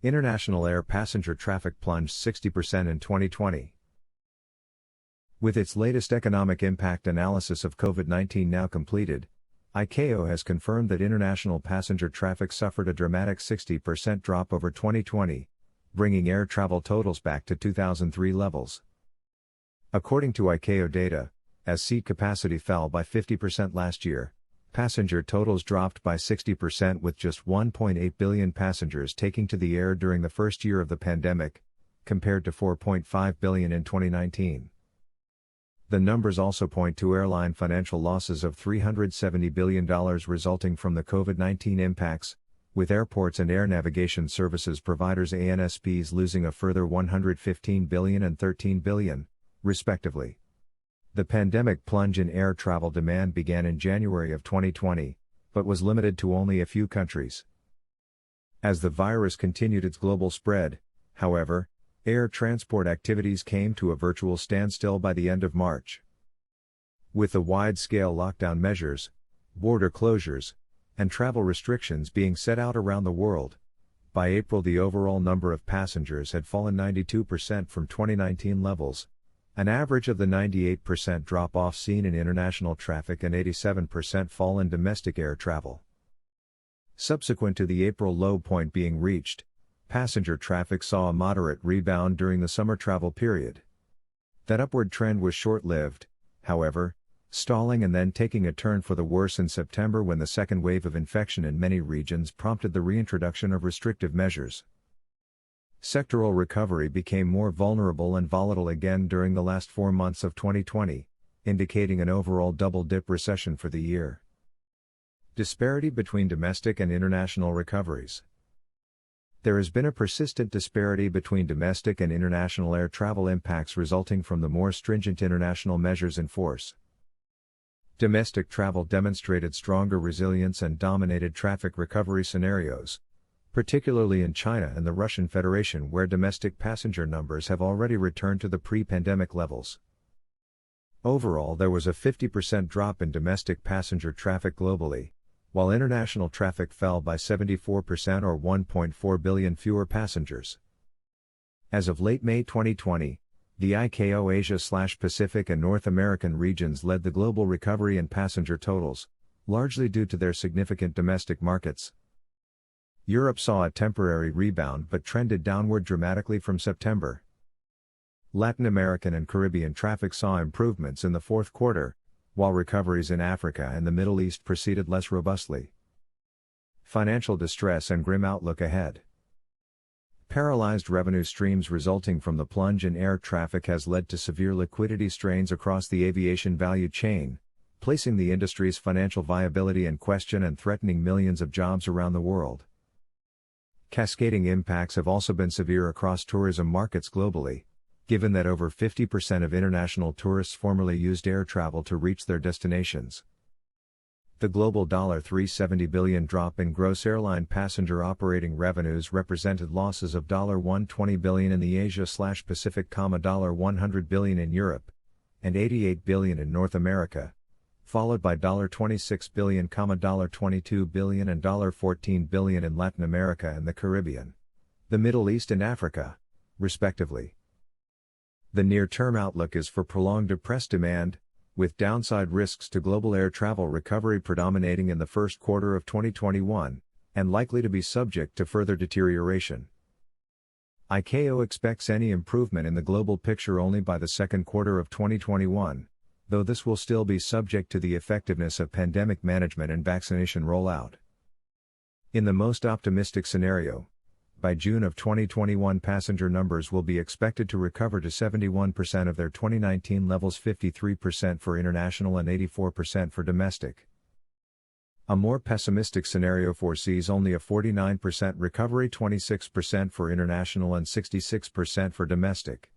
International air passenger traffic plunged 60% in 2020. With its latest economic impact analysis of COVID-19 now completed, ICAO has confirmed that international passenger traffic suffered a dramatic 60% drop over 2020, bringing air travel totals back to 2003 levels. According to ICAO data, as seat capacity fell by 50% last year, passenger totals dropped by 60% with just 1.8 billion passengers taking to the air during the first year of the pandemic, compared to 4.5 billion in 2019. The numbers also point to airline financial losses of $370 billion resulting from the COVID-19 impacts, with airports and air navigation services providers ANSPs losing a further $115 billion and $13 billion, respectively. The pandemic plunge in air travel demand began in January of 2020, but was limited to only a few countries. As the virus continued its global spread, however, air transport activities came to a virtual standstill by the end of March. With the wide-scale lockdown measures, border closures, and travel restrictions being set out around the world, by April the overall number of passengers had fallen 92% from 2019 levels, an average of the 98% drop-off seen in international traffic and 87% fall in domestic air travel. Subsequent to the April low point being reached, passenger traffic saw a moderate rebound during the summer travel period. That upward trend was short-lived, however, stalling and then taking a turn for the worse in September when the second wave of infection in many regions prompted the reintroduction of restrictive measures. Sectoral recovery became more vulnerable and volatile again during the last 4 months of 2020, indicating an overall double-dip recession for the year. Disparity between domestic and international recoveries. There has been a persistent disparity between domestic and international air travel impacts resulting from the more stringent international measures in force. Domestic travel demonstrated stronger resilience and dominated traffic recovery scenarios, particularly in China and the Russian Federation, where domestic passenger numbers have already returned to the pre-pandemic levels. Overall, there was a 50% drop in domestic passenger traffic globally, while international traffic fell by 74% or 1.4 billion fewer passengers. As of late May 2020, the ICAO Asia/Pacific and North American regions led the global recovery in passenger totals, largely due to their significant domestic markets. Europe saw a temporary rebound but trended downward dramatically from September. Latin American and Caribbean traffic saw improvements in the fourth quarter, while recoveries in Africa and the Middle East proceeded less robustly. Financial distress and grim outlook ahead. Paralyzed revenue streams resulting from the plunge in air traffic has led to severe liquidity strains across the aviation value chain, placing the industry's financial viability in question and threatening millions of jobs around the world. Cascading impacts have also been severe across tourism markets globally, given that over 50% of international tourists formerly used air travel to reach their destinations. The global $370 billion drop in gross airline passenger operating revenues represented losses of $120 billion in the Asia/Pacific, $100 billion in Europe, and $88 billion in North America, followed by $26 billion, $22 billion and $14 billion in Latin America and the Caribbean, the Middle East and Africa, respectively. The near-term outlook is for prolonged depressed demand, with downside risks to global air travel recovery predominating in the first quarter of 2021, and likely to be subject to further deterioration. ICAO expects any improvement in the global picture only by the second quarter of 2021, though this will still be subject to the effectiveness of pandemic management and vaccination rollout. In the most optimistic scenario, by June of 2021 passenger numbers will be expected to recover to 71% of their 2019 levels, 53% for international and 84% for domestic. A more pessimistic scenario foresees only a 49% recovery, 26% for international and 66% for domestic.